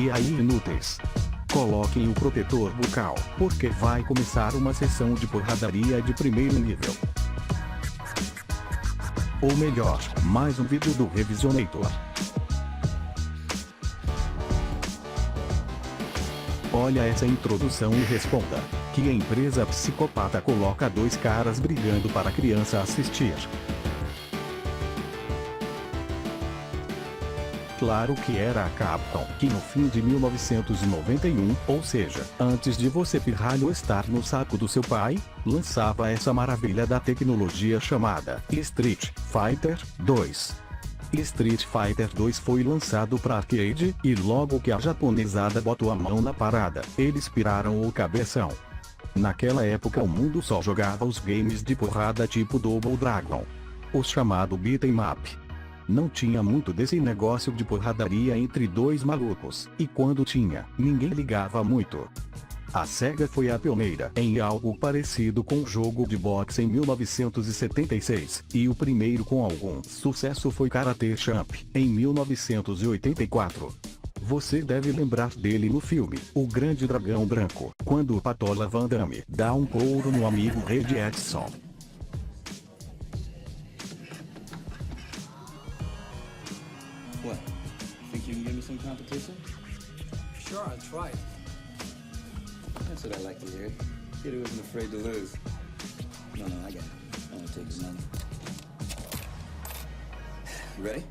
E aí, inúteis? Coloquem o protetor bucal, porque vai começar uma sessão de porradaria de primeiro nível. Ou melhor, mais um vídeo do Revisionator. Olha essa introdução e responda: que empresa psicopata coloca dois caras brigando para a criança assistir? Claro que era a Capcom, que no fim de 1991, ou seja, antes de você pirralho estar no saco do seu pai, lançava essa maravilha da tecnologia chamada Street Fighter 2. Street Fighter 2 foi lançado para arcade, e logo que a japonesada botou a mão na parada, eles piraram o cabeção. Naquela época o mundo só jogava os games de porrada tipo Double Dragon, o chamado beat'em up. Não tinha muito desse negócio de porradaria entre dois malucos, e quando tinha, ninguém ligava muito. A Sega foi a pioneira em algo parecido com o jogo de boxe em 1976, e o primeiro com algum sucesso foi Karate Champ, em 1984. Você deve lembrar dele no filme O Grande Dragão Branco, quando o Patola Van Damme dá um couro no amigo Red Edson. What? Think you can give me some competition? Sure, I'll try. That's what I like to hear. Kid who isn't afraid to lose. No, I got it. I want to take his money. You ready?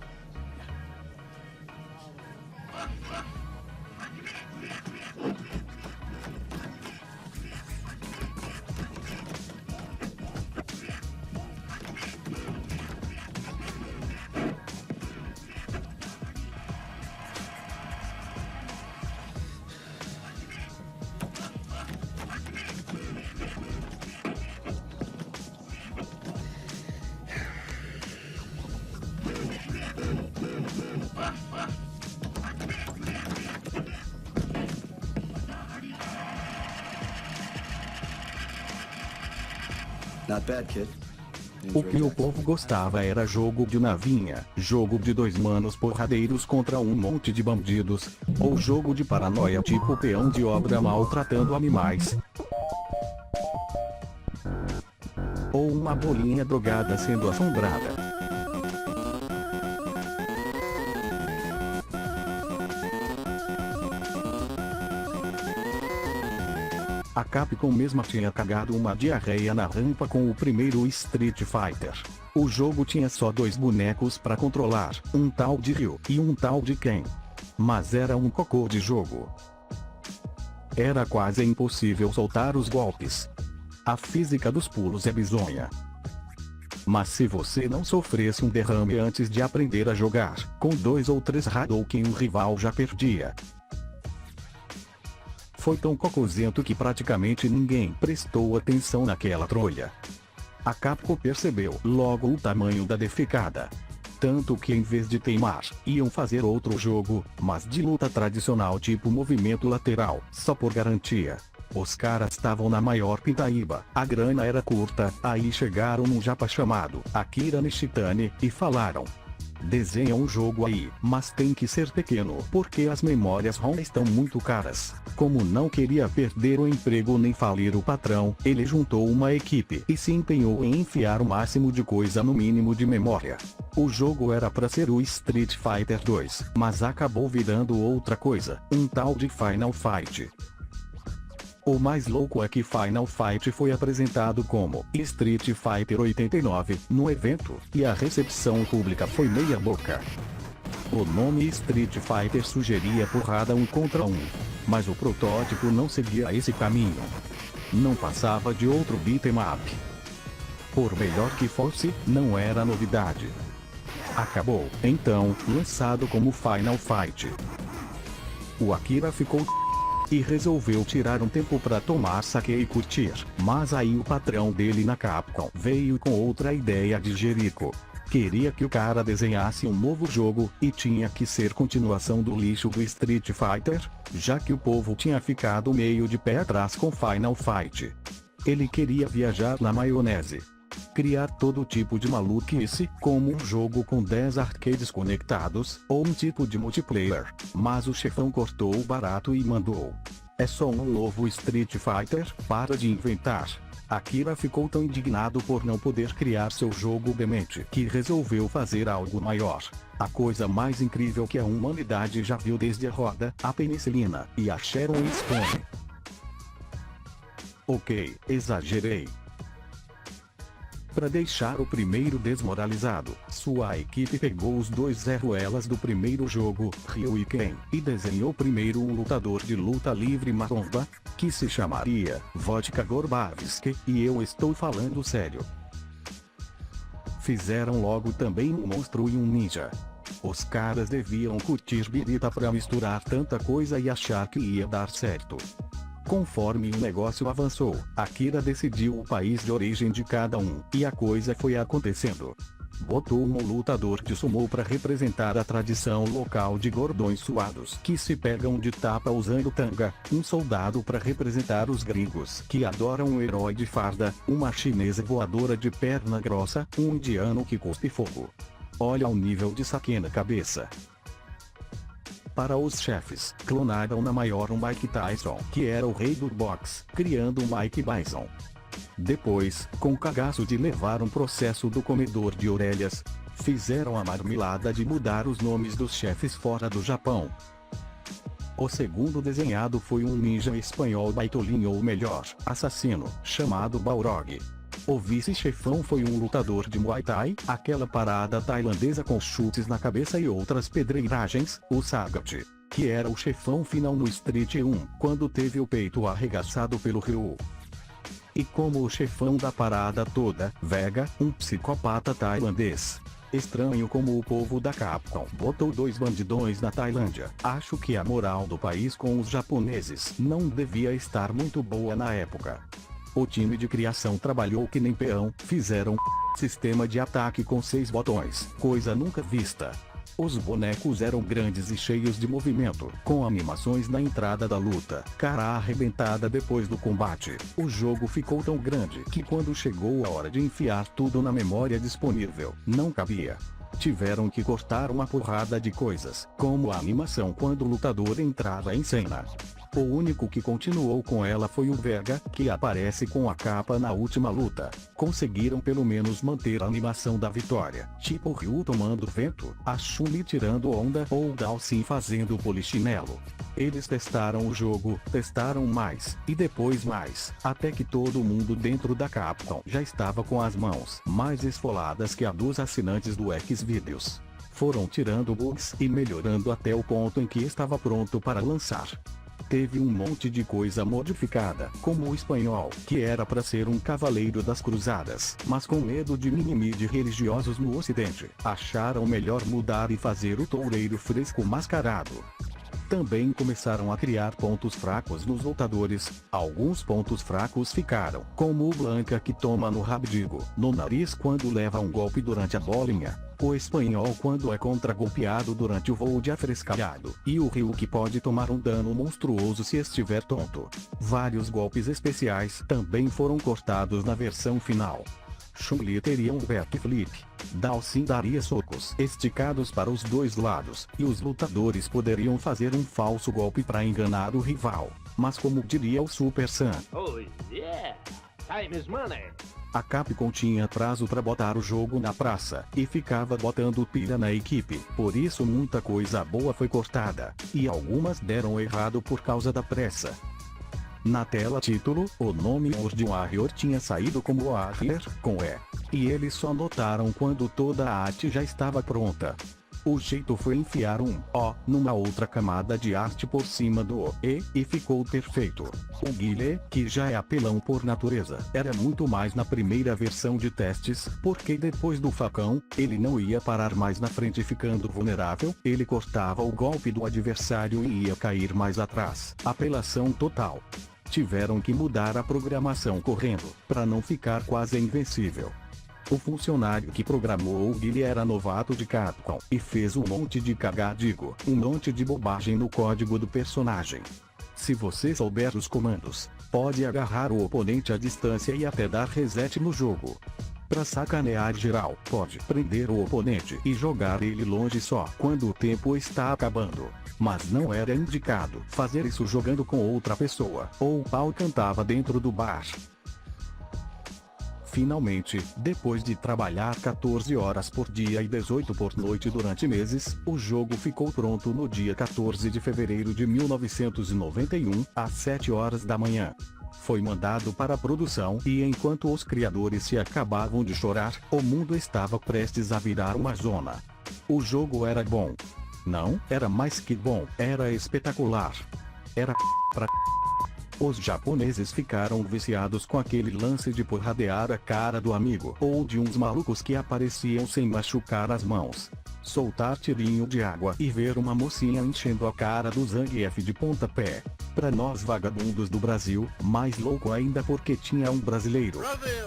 Not bad, kid. O que o povo gostava era jogo de navinha, jogo de dois manos porradeiros contra um monte de bandidos, ou jogo de paranoia tipo peão de obra maltratando animais, ou uma bolinha drogada sendo assombrada. A Capcom mesma tinha cagado uma diarreia na rampa com o primeiro Street Fighter. O jogo tinha só dois bonecos para controlar, um tal de Ryu e um tal de Ken. Mas era um cocô de jogo. Era quase impossível soltar os golpes. A física dos pulos é bizonha. Mas se você não sofresse um derrame antes de aprender a jogar, com 2 ou 3 Hadouken o rival já perdia. Foi tão cocôzento que praticamente ninguém prestou atenção naquela trolha. A Capcom percebeu logo o tamanho da defecada. Tanto que em vez de teimar, iam fazer outro jogo, mas de luta tradicional tipo movimento lateral, só por garantia. Os caras estavam na maior pindaíba, a grana era curta, aí chegaram num japa chamado Akira Nishitani, e falaram: desenha um jogo aí, mas tem que ser pequeno porque as memórias ROM estão muito caras. Como não queria perder o emprego nem falir o patrão, ele juntou uma equipe e se empenhou em enfiar o máximo de coisa no mínimo de memória. O jogo era para ser o Street Fighter 2, mas acabou virando outra coisa, um tal de Final Fight. O mais louco é que Final Fight foi apresentado como Street Fighter 89 no evento, e a recepção pública foi meia boca. O nome Street Fighter sugeria porrada 1 contra 1, mas o protótipo não seguia esse caminho. Não passava de outro beat'em up. Por melhor que fosse, não era novidade. Acabou, então, lançado como Final Fight. O Akira ficou e resolveu tirar um tempo para tomar saque e curtir, mas aí o patrão dele na Capcom veio com outra ideia de jerico. Queria que o cara desenhasse um novo jogo, e tinha que ser continuação do lixo do Street Fighter, já que o povo tinha ficado meio de pé atrás com Final Fight. Ele queria viajar na maionese. criar todo tipo de maluquice, como um jogo com 10 arcades conectados, ou um tipo de multiplayer. Mas o chefão cortou o barato e mandou: é só um novo Street Fighter, para de inventar. Akira ficou tão indignado por não poder criar seu jogo demente que resolveu fazer algo maior. A coisa mais incrível que a humanidade já viu desde a roda, a penicilina, e a Sharon Stone. Ok, exagerei. Para deixar o primeiro desmoralizado, sua equipe pegou os 2 elas do primeiro jogo, Ryu e Ken, e desenhou primeiro um lutador de luta livre maromba, que se chamaria Vodka Gorbavski, e eu estou falando sério. Fizeram logo também um monstro e um ninja. Os caras deviam curtir birita pra misturar tanta coisa e achar que ia dar certo. Conforme o negócio avançou, Akira decidiu o país de origem de cada um, e a coisa foi acontecendo. Botou um lutador de sumô para representar a tradição local de gordões suados que se pegam de tapa usando tanga, um soldado para representar os gringos que adoram um herói de farda, uma chinesa voadora de perna grossa, um indiano que cuspe fogo. Olha o nível de saque na cabeça. Para os chefes, clonaram na maior um Mike Tyson, que era o rei do boxe, criando um Mike Bison. Depois, com cagaço de levar um processo do comedor de orelhas, fizeram a marmelada de mudar os nomes dos chefes fora do Japão. O segundo desenhado foi um ninja espanhol baitolinho ou melhor, assassino, chamado Balrog. O vice-chefão foi um lutador de Muay Thai, aquela parada tailandesa com chutes na cabeça e outras pedreiragens, o Sagat, que era o chefão final no Street 1, quando teve o peito arregaçado pelo Ryu. E como o chefão da parada toda, Vega, um psicopata tailandês. Estranho como o povo da Capcom botou 2 bandidões na Tailândia. Acho que a moral do país com os japoneses não devia estar muito boa na época. O time de criação trabalhou que nem peão, fizeram sistema de ataque com 6 botões, coisa nunca vista. Os bonecos eram grandes e cheios de movimento, com animações na entrada da luta, cara arrebentada depois do combate. O jogo ficou tão grande que quando chegou a hora de enfiar tudo na memória disponível, não cabia. Tiveram que cortar uma porrada de coisas, como a animação quando o lutador entrava em cena. O único que continuou com ela foi o Vega, que aparece com a capa na última luta. Conseguiram pelo menos manter a animação da vitória, tipo o Ryu tomando vento, a Chun-Li tirando onda ou o Dalsin fazendo polichinelo. Eles testaram o jogo, testaram mais, e depois mais, até que todo mundo dentro da Capcom já estava com as mãos mais esfoladas que a dos assinantes do Xvideos. Foram tirando bugs e melhorando até o ponto em que estava pronto para lançar. Teve um monte de coisa modificada, como o espanhol, que era para ser um cavaleiro das cruzadas, mas com medo de mimimi de religiosos no ocidente, acharam melhor mudar e fazer o toureiro fresco mascarado. Também começaram a criar pontos fracos nos lutadores. Alguns pontos fracos ficaram, como o Blanca que toma no rabdigo, no nariz quando leva um golpe durante a bolinha, o espanhol quando é contra-golpeado durante o voo de afrescalhado, e o Ryu que pode tomar um dano monstruoso se estiver tonto. Vários golpes especiais também foram cortados na versão final. Chun-Li teria um backflip. Dalsin daria socos esticados para os dois lados, e os lutadores poderiam fazer um falso golpe para enganar o rival. Mas como diria o Super Sam, Oh yeah! Time is money! a Capcom tinha prazo para botar o jogo na praça, e ficava botando pilha na equipe, por isso muita coisa boa foi cortada, e algumas deram errado por causa da pressa. Na tela título, o nome World Warrior tinha saído como Warrior, com E. E eles só notaram quando toda a arte já estava pronta. O jeito foi enfiar um O numa outra camada de arte por cima do E ficou perfeito. O Guile, que já é apelão por natureza, era muito mais na primeira versão de testes, porque depois do facão, ele não ia parar mais na frente ficando vulnerável, ele cortava o golpe do adversário e ia cair mais atrás. Apelação total. Tiveram que mudar a programação correndo, para não ficar quase invencível. O funcionário que programou o Guile era novato de Capcom, e fez um monte de cagadigo, um monte de bobagem no código do personagem. Se você souber os comandos, pode agarrar o oponente à distância e até dar reset no jogo. Pra sacanear geral, pode prender o oponente e jogar ele longe só quando o tempo está acabando. Mas não era indicado fazer isso jogando com outra pessoa, ou o pau cantava dentro do bar. Finalmente, depois de trabalhar 14 horas por dia e 18 por noite durante meses, o jogo ficou pronto no dia 14 de fevereiro de 1991, às 7 horas da manhã. Foi mandado para a produção e enquanto os criadores se acabavam de chorar, o mundo estava prestes a virar uma zona. O jogo era bom. Não, era mais que bom, era espetacular. Era pra... Os japoneses ficaram viciados com aquele lance de porradear a cara do amigo ou de uns malucos que apareciam sem machucar as mãos. Soltar tirinho de água e ver uma mocinha enchendo a cara do Zangief de pontapé. Pra nós vagabundos do Brasil, mais louco ainda porque tinha um brasileiro.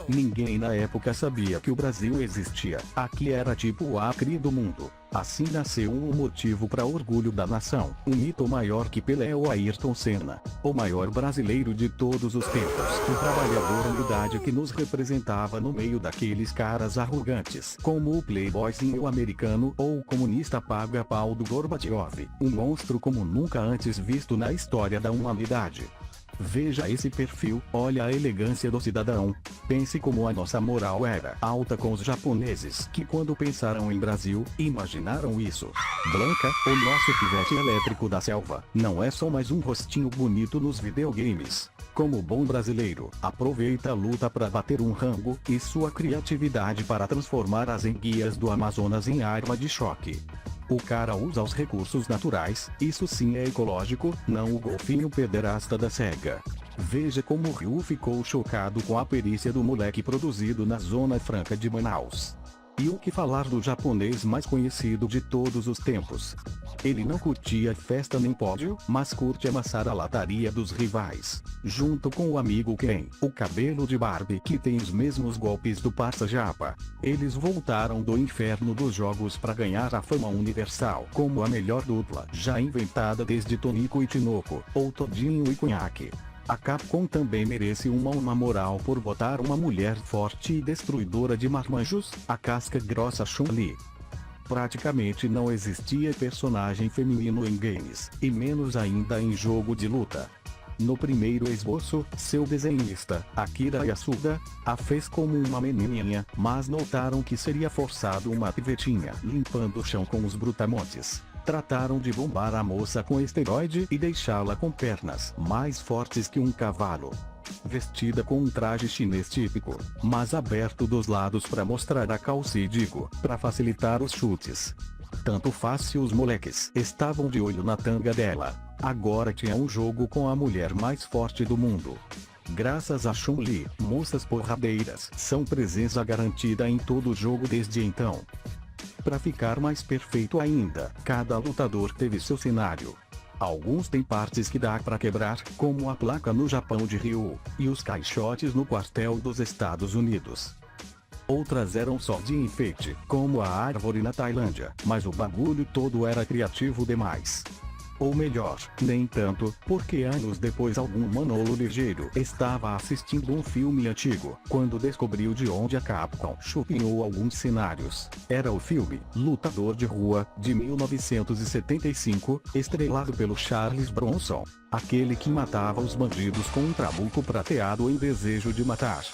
Ninguém na época sabia que o Brasil existia. Aqui era tipo o Acre do mundo. Assim nasceu um motivo para orgulho da nação. Um mito maior que Pelé ou Ayrton Senna. O maior brasileiro de todos os tempos. Um trabalhador humildade que nos representava no meio daqueles caras arrogantes. Como o playboyzinho americano ou o comunista paga-pau do Gorbachev. Um monstro como nunca antes visto na história da humanidade. Veja esse perfil, olha a elegância do cidadão. Pense como a nossa moral era alta com os japoneses que quando pensaram em Brasil, imaginaram isso. Blanca, o nosso pivete elétrico da selva, não é só mais um rostinho bonito nos videogames. Como bom brasileiro, aproveita a luta para bater um rango e sua criatividade para transformar as enguias do Amazonas em arma de choque. O cara usa os recursos naturais, isso sim é ecológico, não o golfinho pederasta da SEGA. Veja como o Ryu ficou chocado com a perícia do moleque produzido na Zona Franca de Manaus. E o que falar do japonês mais conhecido de todos os tempos? Ele não curtia festa nem pódio, mas curte amassar a lataria dos rivais. Junto com o amigo Ken, o cabelo de Barbie que tem os mesmos golpes do Parça Japa. Eles voltaram do inferno dos jogos para ganhar a fama universal como a melhor dupla já inventada desde Tonico e Tinoco, ou Todinho e Cunhaque. A Capcom também merece uma moral por botar uma mulher forte e destruidora de marmanjos, a casca grossa Chun-Li. Praticamente não existia personagem feminino em games, e menos ainda em jogo de luta. No primeiro esboço, seu desenhista, Akira Yasuda, a fez como uma menininha, mas notaram que seria forçado uma pivetinha limpando o chão com os brutamontes. Trataram de bombar a moça com esteroide e deixá-la com pernas mais fortes que um cavalo. Vestida com um traje chinês típico, mas aberto dos lados para mostrar a calça e digo, para facilitar os chutes. Tanto faz se os moleques estavam de olho na tanga dela. Agora tinha um jogo com a mulher mais forte do mundo. Graças a Chun-Li, moças porradeiras são presença garantida em todo o jogo desde então. Para ficar mais perfeito ainda, cada lutador teve seu cenário. Alguns têm partes que dá para quebrar, como a placa no Japão de Ryu, e os caixotes no quartel dos Estados Unidos. Outras eram só de enfeite, como a árvore na Tailândia, mas o bagulho todo era criativo demais. Ou melhor, nem tanto, porque anos depois algum manolo ligeiro estava assistindo um filme antigo, quando descobriu de onde a Capcom chupinhou alguns cenários. Era o filme Lutador de Rua, de 1975, estrelado pelo Charles Bronson, aquele que matava os bandidos com um trabuco prateado em desejo de matar.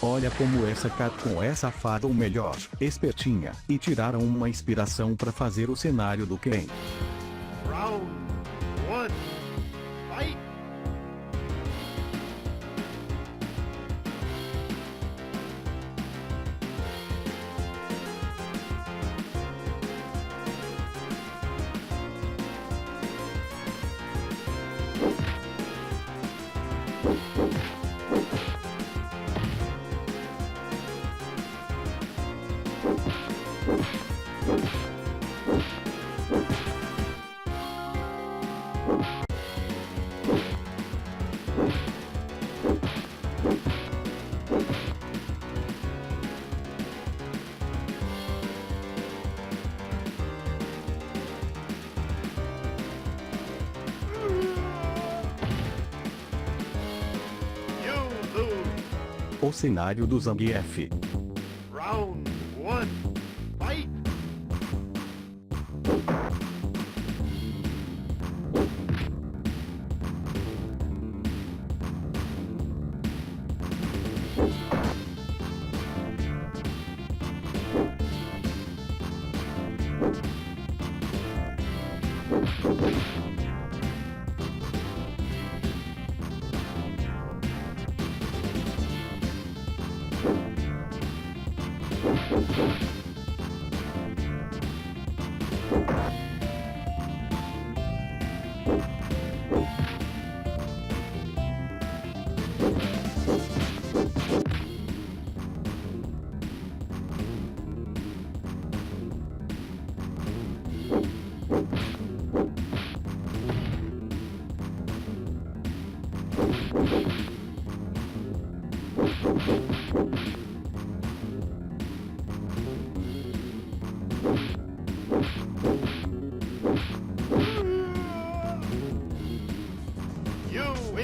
Olha como essa Capcom é safada ou melhor, espertinha, e tiraram uma inspiração para fazer o cenário do Ken. Round 1. Fight! o cenário do Zangief. Round 1. Fight!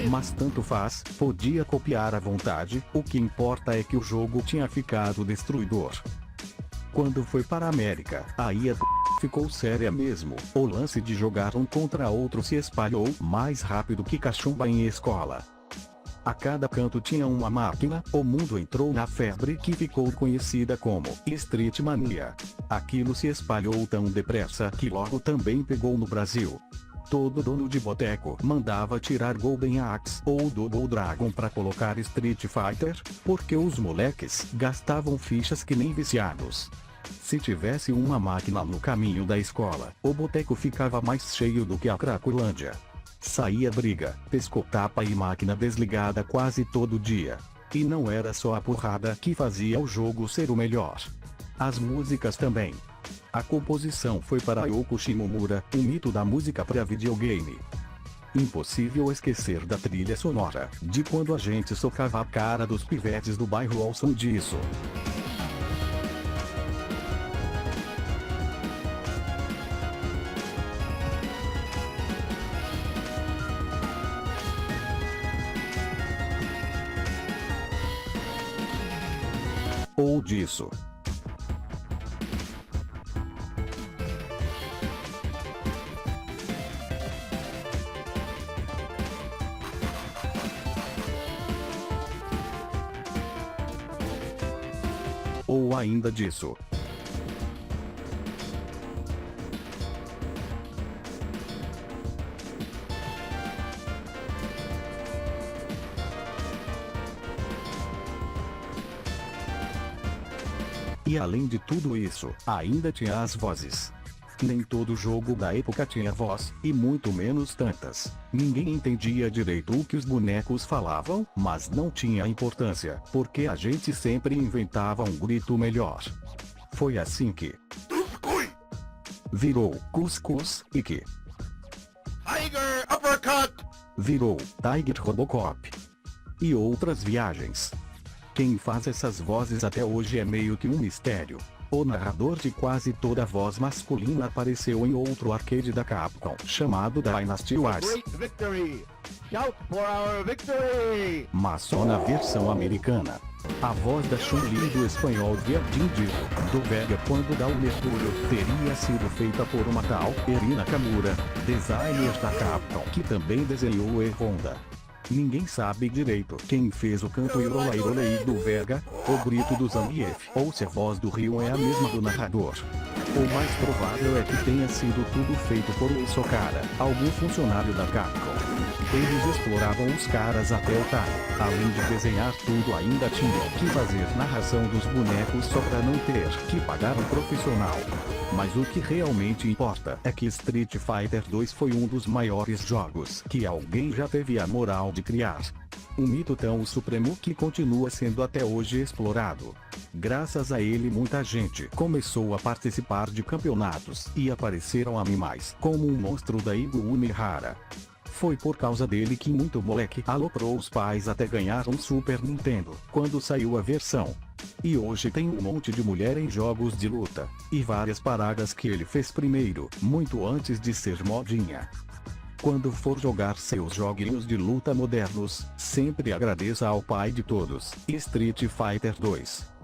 Mas tanto faz, podia copiar à vontade, o que importa é que o jogo tinha ficado destruidor. Quando foi para a América, aí a ficou séria mesmo. O lance de jogar um contra outro se espalhou mais rápido que cachumba em escola. A cada canto tinha uma máquina, o mundo entrou na febre que ficou conhecida como Street Mania. Aquilo se espalhou tão depressa que logo também pegou no Brasil. Todo dono de boteco mandava tirar Golden Axe ou Double Dragon para colocar Street Fighter, porque os moleques gastavam fichas que nem viciados. Se tivesse uma máquina no caminho da escola, o boteco ficava mais cheio do que a Cracolândia. Saía briga, pescotapa e máquina desligada quase todo dia. E não era só a porrada que fazia o jogo ser o melhor. As músicas também. A composição foi para Yoko Shimomura, o mito da música para videogame. Impossível esquecer da trilha sonora, de quando a gente socava a cara dos pivetes do bairro ao som disso. Ou disso. Ou ainda disso. E além de tudo isso, ainda tinha as vozes. Nem todo jogo da época tinha voz, e muito menos tantas. Ninguém entendia direito o que os bonecos falavam, mas não tinha importância, porque a gente sempre inventava um grito melhor. Foi assim que virou Cuscuz e que Tiger Uppercut! virou Tiger Robocop. E outras viagens. Quem faz essas vozes até hoje é meio que um mistério. O narrador de quase toda voz masculina apareceu em outro arcade da Capcom, chamado Dynasty Wars. Great victory! Shout for our victory! Mas só na versão americana. A voz da Chun-Li do espanhol Verdin do Vega quando dá o mergulho teria sido feita por uma tal Erina Kamura, designer da Capcom, que também desenhou o E-Honda. Ninguém sabe direito quem fez o canto Irolai do Vega, o grito do Zangief, ou se a voz do Ryu é a mesma do narrador. O mais provável é que tenha sido tudo feito por um só cara, algum funcionário da Capcom. Eles exploravam os caras até o talo. Além de desenhar tudo, ainda tinham que fazer narração dos bonecos só pra não ter que pagar um profissional. Mas o que realmente importa é que Street Fighter 2 foi um dos maiores jogos que alguém já teve a moral de criar. Um mito tão supremo que continua sendo até hoje explorado. Graças a ele muita gente começou a participar de campeonatos e apareceram animais como um monstro da Igo Umihara. Foi por causa dele que muito moleque aloprou os pais até ganhar um Super Nintendo, quando saiu a versão. E hoje tem um monte de mulher em jogos de luta, e várias paradas que ele fez primeiro, muito antes de ser modinha. Quando for jogar seus joguinhos de luta modernos, sempre agradeça ao pai de todos, Street Fighter 2.